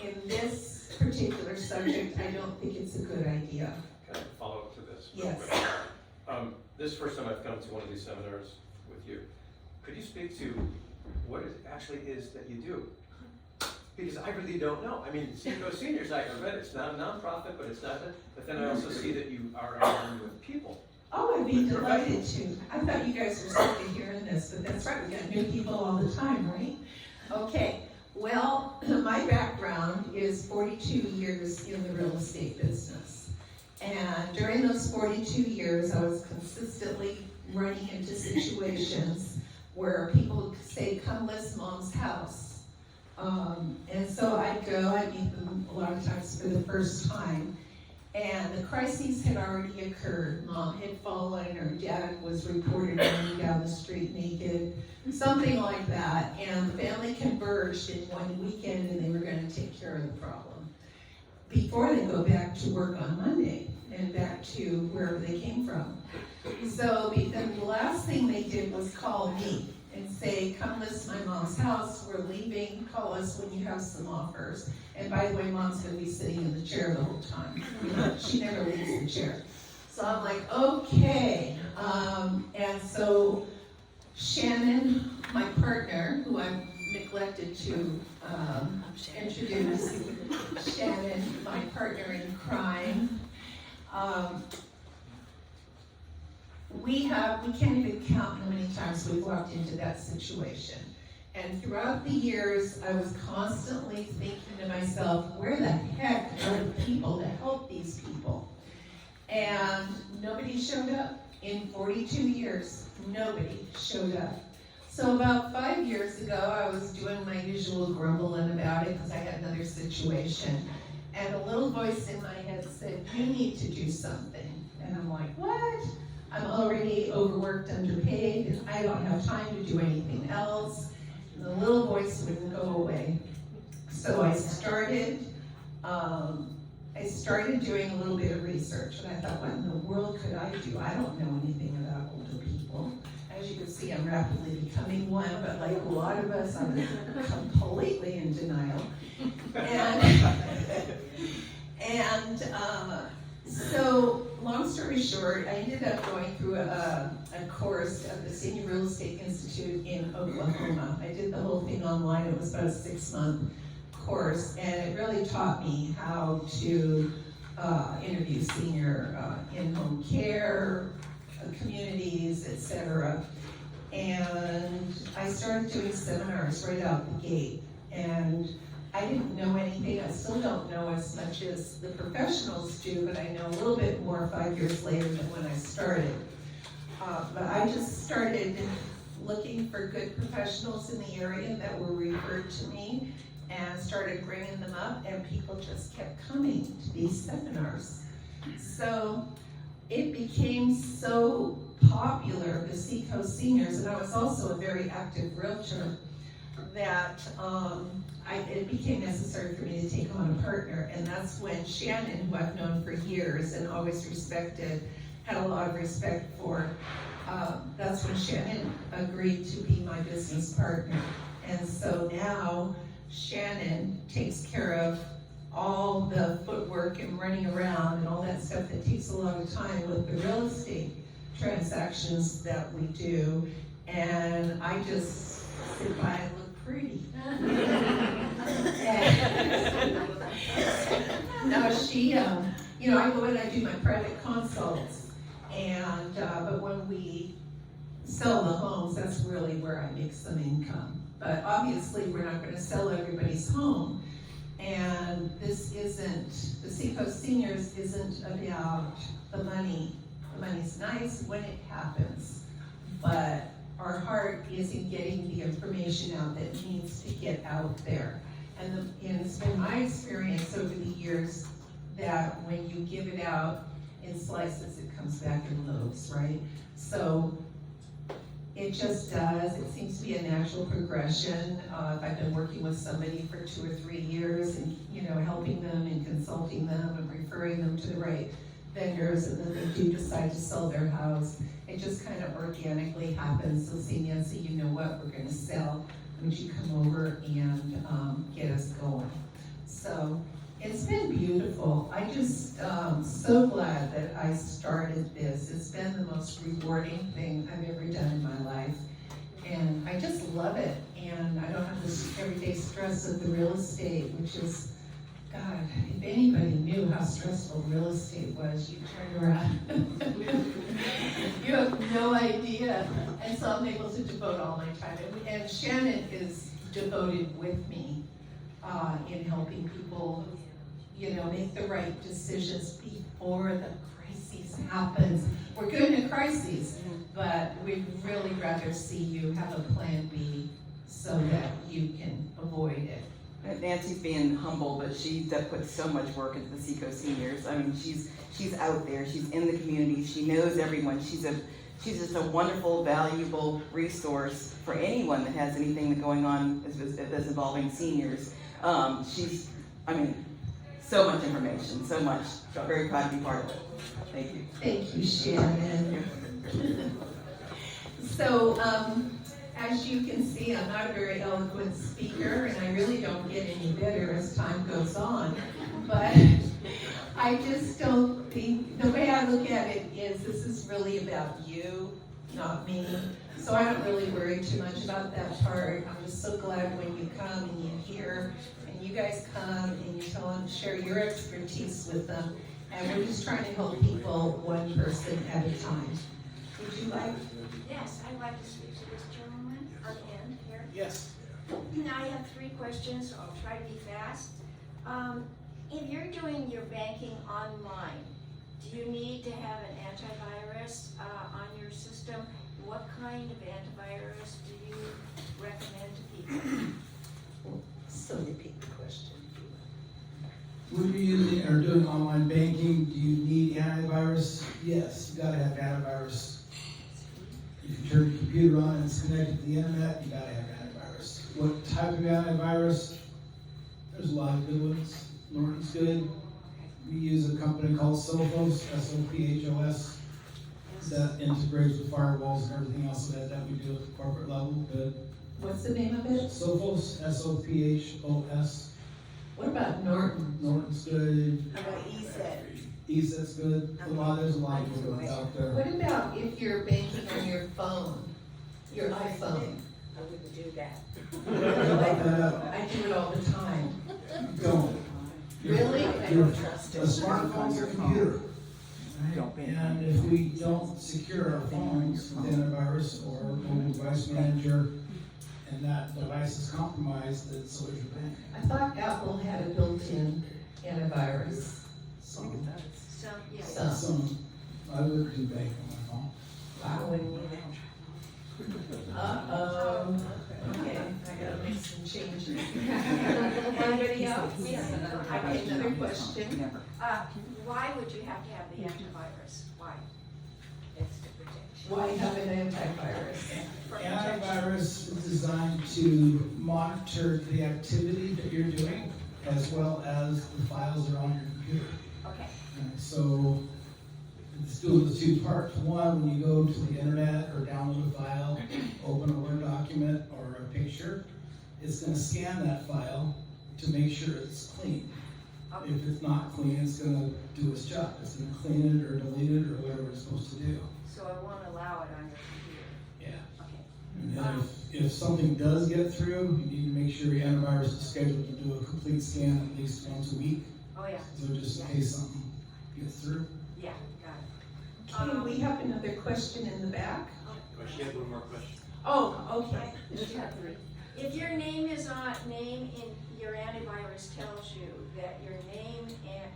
in this particular subject, I don't think it's a good idea. Can I follow up to this? real Yes. quick? This is the first time I've come to one of these seminars with you. Could you speak to what it actually is that you do? Because I really don't know. I mean, Seaco Seniors, I read it's not a nonprofit, but it's not a, but then I also see that you are armed with people. Oh, I'd be delighted to. I thought you guys were sick of hearing this, but that's right, we got new people all the time, right? Okay, well, my background is 42 years in the real estate business. And during those 42 years, I was consistently running into situations where people would say, come list Mom's house. And so I'd go, I'd meet them a lot of times for the first time. And the crises had already occurred. Mom had fallen, or Dad was reported running down the street naked, something like that. And the family converged in one weekend and they were gonna take care of the problem before they go back to work on Monday and back to wherever they came from. So then the last thing they did was call me and say, come list my mom's house, we're leaving, call us when you have some offers. And by the way, Mom's gonna be sitting in the chair the whole time. She never leaves the chair. So I'm like, okay. And so Shannon, my partner, who I've neglected to introduce, Shannon, my partner in crime, we can't even count how many times we've walked into that situation. And throughout the years, I was constantly thinking to myself, where the heck are the people to help these people? And nobody showed up. In 42 years, nobody showed up. So about 5 years ago, I was doing my usual grumbling about it because I had another situation. And a little voice in my head said, you need to do something. And I'm like, what? I'm already overworked, underpaid, and I don't have time to do anything else. And the little voice wouldn't go away. So I started doing a little bit of research, and I thought, what in the world could I do? I don't know anything about older people. As you can see, I'm rapidly becoming one, but like a lot of us, I'm completely in denial. So, long story short, I ended up going through a course at the Senior Real Estate Institute in Oklahoma. I did the whole thing online. It was about a 6-month course, and it really taught me how to interview senior in-home care, communities, etc. And I started doing seminars right out the gate. And I didn't know anything. I still don't know as much as the professionals do, but I know a little bit more 5 years later than when I started. But I just started looking for good professionals in the area that were referred to me and started bringing them up, and people just kept coming to these seminars. So it became so popular, the Seacoast Seniors, and I was also a very active realtor, that it became necessary for me to take on a partner. And that's when Shannon, who I've known for years and always respected, had a lot of respect for, that's when Shannon agreed to be my business partner. And so now Shannon takes care of all the footwork and running around and all that stuff that takes a lot of time with the real estate transactions that we do. And I just sit by and look pretty. Now she, I go in, I do my private consults, and but when we sell the homes, that's really where I make some income. But obviously, we're not going to sell everybody's home, and this isn't, the Seacoast Seniors isn't about the money. The money's nice when it happens, but our heart is in getting the information out that needs to get out there. And it's been my experience over the years that when you give it out in slices, it comes back in loaves, right? So it just does. It seems to be a natural progression. If I've been working with somebody for 2 or 3 years and, helping them and consulting them and referring them to the right vendors, and then they do decide to sell their house, it just kind of organically happens. So say, Nancy, you know what, we're going to sell. Would you come over and get us going? So It's been beautiful. I just, so glad that I started this. It's been the most rewarding thing I've ever done in my life. And I just love it. And I don't have this everyday stress of the real estate, which is, God, if anybody knew how stressful real estate was, you turn around. You have no idea. And so I'm able to devote all my time. And Shannon is devoted with me in helping people, make the right decisions before the crisis happens. We're good in a crisis, but we'd really rather see you have a plan B so that you can avoid it. Nancy's being humble, but she puts so much work into the Seacoast Seniors. I mean, she's out there, she's in the community, she knows everyone. She's just a wonderful, valuable resource for anyone that has anything going on that's involving seniors. So much information, so much. Very proud to be part of it. Thank you. Thank you, Shannon. So, as you can see, I'm not a very eloquent speaker, and I really don't get any better as time goes on. But I just don't think, the way I look at it is this is really about you, not me. So I don't really worry too much about that part. I'm just so glad when you come and you hear, and you guys come and you tell them, share your expertise with them. And we're just trying to help people one person at a time. Would you like? Yes, I'd like to speak to this gentleman on the end here. Yes. I have 3 questions, so I'll try to be fast. If you're doing your banking online, do you need to have an antivirus on your system? What kind of antivirus do you recommend to people? So repeat the question. When you're using or doing online banking, do you need antivirus? Yes, you gotta have antivirus. If you turn your computer on and it's connected to the internet, you gotta have antivirus. What type of antivirus? There's a lot of good ones. Norton's good. We use a company called Sophos, S-O-P-H-O-S. That integrates with firewalls and everything else that we do at the corporate level. Good. What's the name of it? Sophos, S-O-P-H-O-S. What about Norton? Norton's good. How about ESET? ESET's good. There's a lot of good ones out there. What about if you're banking on your phone, your iPhone? I wouldn't do that. Look that up. I do it all the time. Don't. Really? A smartphone's a computer. Right? And if we don't secure our phones with antivirus or mobile device manager, and that device is compromised, then so is your bank. I thought Apple had a built-in antivirus. So, yeah. So, I would do bank on my phone. wow. Uh-oh. Okay, I gotta make some changes. Anybody else? Yes. I have another question. Why would you have to have the antivirus? Why? It's to protect you. Why have an antivirus? Antivirus is designed to monitor the activity that you're doing, as well as the files that are on your computer. Okay. And so it's doing the 2 parts. One, when you go to the internet or download a file, open a Word document or a picture, it's going to scan that file to make sure it's clean. Okay. If it's not clean, it's going to do its job. It's going to clean it or delete it or whatever it's supposed to do. So it won't allow it on your computer? Yeah. Okay. And then if something does get through, you need to make sure your antivirus is scheduled to do a complete scan at least once a week. Oh, yeah. So just in case something gets through. Yeah, got it. Okay, we have another question in the back. She had one more question. Oh, okay. If your name is on, name in your antivirus tells you that your name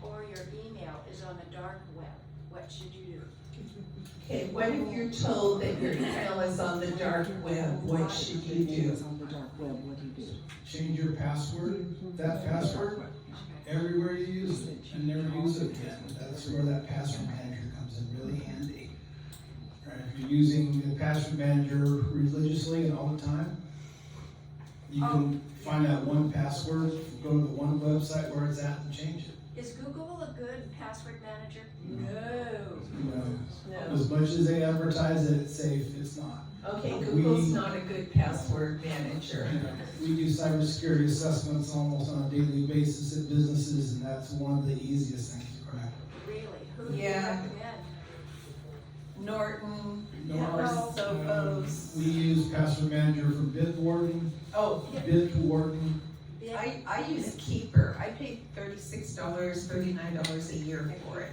or your email is on the dark web, what should you do? Okay, what if you're told that your email is on the dark web? What should you do? Change your password, that password, everywhere you use it, and never use it again. That's where that password manager comes in really handy. Right, if you're using the password manager religiously and all the time, you can find out one password, go to the one website where it's at and change it. Is Google a good password manager? No. No. As much as they advertise that it's safe, it's not. Okay, Google's not a good password manager. We do cybersecurity assessments almost on a daily basis at businesses, and that's one of the easiest things to crack. Really? Who do you Yeah. recommend? Norton, Norton, or Sophos. We use password manager for Bitwarden, Oh, Bitwarden. I use Keeper. I pay $36, $39 a year for it.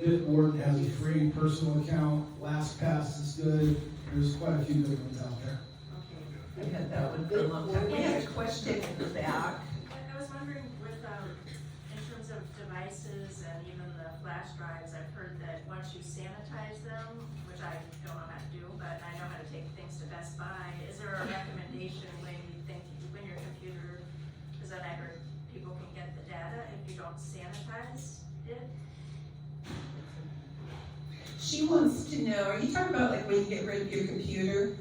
Bitwarden has a free personal account. LastPass is good. There's quite a few good ones out there. I had that one for a long time. We had a question in the back. I was wondering with, in terms of devices and even the flash drives, I've heard that once you sanitize them, which I don't know how to do, but I know how to take things to Best Buy, is there a recommendation when you think, when your computer, because then I heard people can get the data if you don't sanitize it? She wants to know, are you talking about like when you get rid of your computer?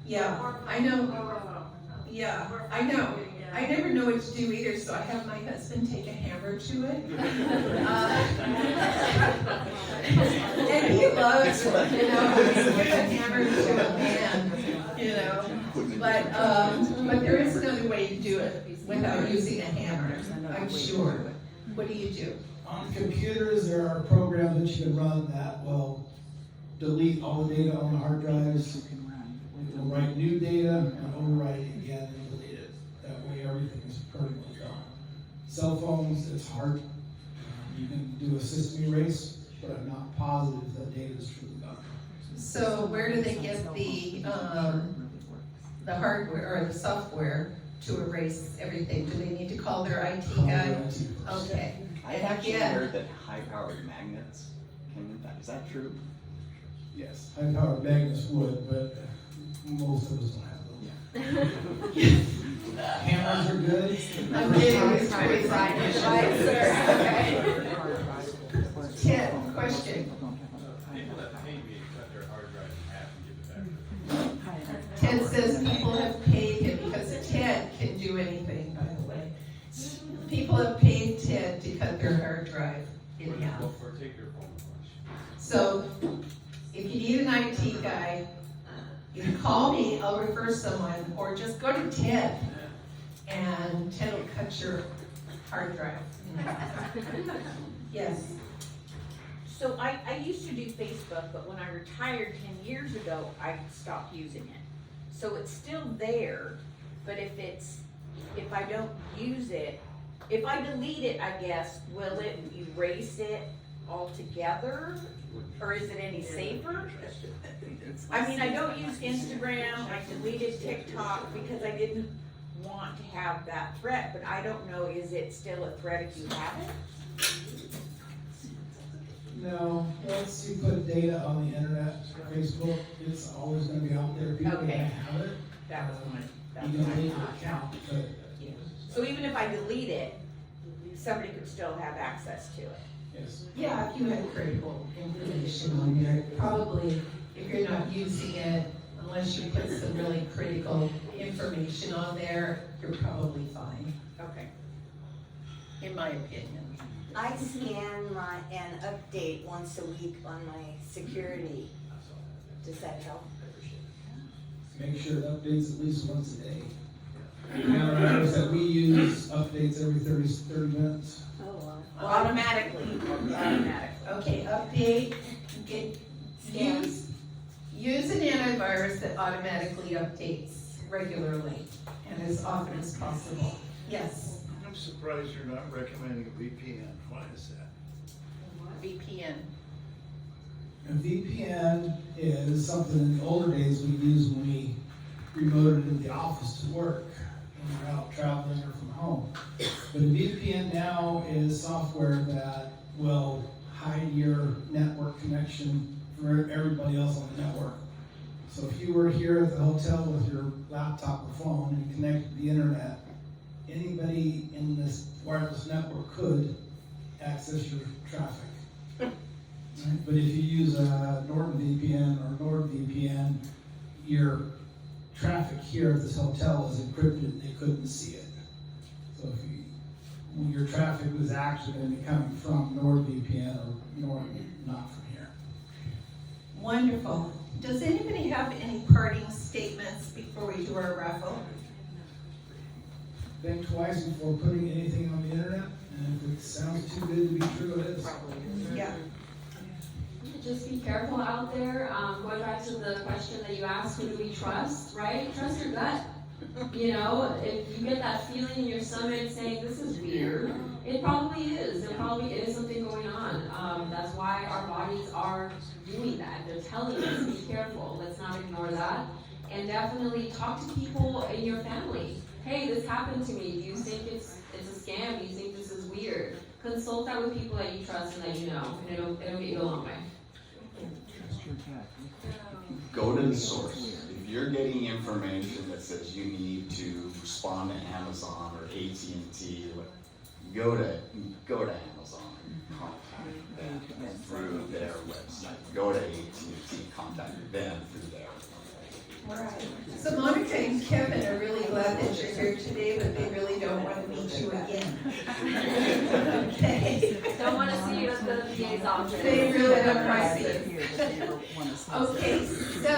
Yeah. Yeah, I know. Or phone. Yeah, I know. I never know what to do either, so I have my husband take a hammer to it. And he loves, give a hammer to a man, But there is another way to do it without using a hammer, I'm sure. What do you do? On computers, there are programs that you can run that will delete all the data on the hard drives. It will write new data and overwrite it again and delete it. That way everything is permanently gone. Cell phones, it's hard. You can do a system erase, but I'm not positive that data is truly gone. So where do they get the hardware or the software to erase everything? Do they need to call their IT guy? Okay. I And actually again- heard that high-powered magnets can do that. Is that true? Yes, high-powered magnets would, but most of us don't have those. Hammers are good. I'm kidding, it's pretty fine. Right, sir. Ted, question. People that pay me cut their hard drive in half and give it back. Ted says people have paid him because Ted can do anything, by the way. People have paid Ted to cut their hard drive in half. Or take your phone flash. So if you need an IT guy, you can call me, I'll refer someone, or just go to Ted and Ted will cut your hard drive in half. Yes. So I used to do Facebook, but when I retired 10 years ago, I stopped using it. So it's still there, but if I don't use it, if I delete it, I guess, will it erase it altogether? Or is it any safer? I mean, I don't use Instagram, I deleted TikTok because I didn't want to have that threat, but I don't know, is it still a threat if you have it? No, once you put data on the internet, Facebook, it's always gonna be out there, people are gonna Okay. have it. That was my, that You was can my leave thought. an account, but So even if I delete it, somebody could still have access to it. yes. Yeah, if you had critical information on there, probably if you're not using it, unless you put some really critical information on there, you're probably fine, Okay. in my opinion. I scan and update once a week on my security. Does that help? Make sure it updates at least once a day. Notice that we use updates every 30 minutes. Oh, wow. Automatically. Okay, update, use an antivirus that automatically updates regularly and as often as possible. Yes, I'm surprised you're not recommending a VPN. Why is that? VPN. A VPN is something in the older days we used when we remoted into the office to work, when we're out traveling or from home. But a VPN now is software that will hide your network connection from everybody else on the network. So if you were here at the hotel with your laptop or phone and connected to the internet, anybody in this wireless network could access your traffic. Right? But if you use a Norton VPN or NordVPN, your traffic here at this hotel is encrypted, they couldn't see it. So when your traffic was actually going to be coming from NordVPN or Norton, not from here. Wonderful. Does anybody have any parting statements before we do our raffle? Think twice before putting anything on the internet, and if it sounds too good to be true, it is. Yeah. Just be careful out there. Going back to the question that you asked, who do we trust, right? Trust your gut. You know, if you get that feeling in your stomach saying, this is weird, it probably is. There probably is something going on. That's why our bodies are doing that. They're telling us, be careful. Let's not ignore that. And definitely talk to people in your family. Hey, this happened to me. Do you think it's a scam? Do you think this is weird? Consult that with people that you trust and that you know. And it'll get you a long way. Go to the source. If you're getting information that says you need to respond to Amazon or AT&T, go to Amazon and contact them through their website. Go to AT&T, contact them through their website. All right. So Monica and Kevin are really glad that you're here today, but they really don't want to meet you again. Okay. Don't want to see you at the VA's office. They really don't want to see you. Okay, so